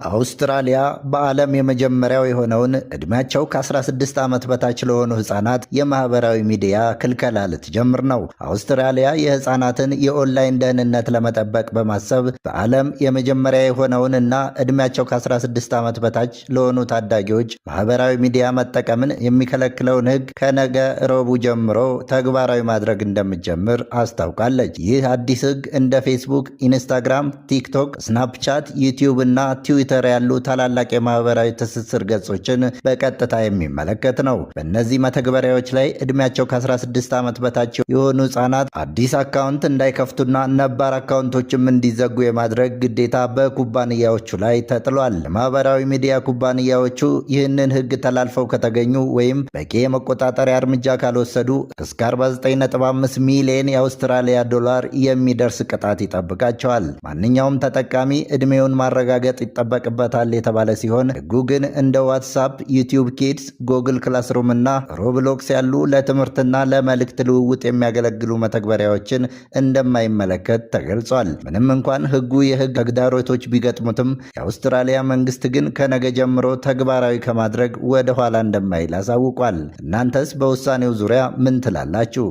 አውስትራሊያ በዓለም የመጀመሪያው የሆነውን ዕድሜያቸው ከ16 ዓመት በታች ለሆኑ ሕፃናት የማኅበራዊ ሚዲያ ክልከላ ልትጀምር ነው። አውስትራሊያ የሕፃናትን የኦንላይን ደህንነት ለመጠበቅ በማሰብ በዓለም የመጀመሪያ የሆነውን እና ዕድሜያቸው ከ16 ዓመት በታች ለሆኑ ታዳጊዎች ማኅበራዊ ሚዲያ መጠቀምን የሚከለክለውን ሕግ ከነገ ረቡዕ ጀምሮ ተግባራዊ ማድረግ እንደምትጀምር አስታውቃለች። ይህ አዲስ ሕግ እንደ ፌስቡክ፣ ኢንስታግራም፣ ቲክቶክ፣ ስናፕቻት፣ ዩቲዩብ እና ትዊተር ያሉ ታላላቅ የማህበራዊ ትስስር ገጾችን በቀጥታ የሚመለከት ነው። በእነዚህ መተግበሪያዎች ላይ ዕድሜያቸው ከ16 ዓመት በታች የሆኑ ሕፃናት አዲስ አካውንት እንዳይከፍቱና ነባር አካውንቶችም እንዲዘጉ የማድረግ ግዴታ በኩባንያዎቹ ላይ ተጥሏል። ማህበራዊ ሚዲያ ኩባንያዎቹ ይህንን ሕግ ተላልፈው ከተገኙ ወይም በቂ የመቆጣጠሪያ እርምጃ ካልወሰዱ እስከ 49.5 ሚሊዮን የአውስትራሊያ ዶላር የሚደርስ ቅጣት ይጠብቃቸዋል። ማንኛውም ተጠቃሚ ዕድሜውን ማረጋገጥ ይጠበቅበታል የተባለ ሲሆን ሕጉ ግን እንደ ዋትሳፕ፣ ዩቲዩብ ኪድስ፣ ጎግል ክላስሩም እና ሮብሎክስ ያሉ ለትምህርትና ለመልእክት ልውውጥ የሚያገለግሉ መተግበሪያዎችን እንደማይመለከት ተገልጿል። ምንም እንኳን ሕጉ የሕግ ተግዳሮቶች ቢገጥሙትም የአውስትራሊያ መንግስት ግን ከነገ ጀምሮ ተግባራዊ ከማድረግ ወደ ኋላ እንደማይል አሳውቋል። እናንተስ በውሳኔው ዙሪያ ምን ትላላችሁ?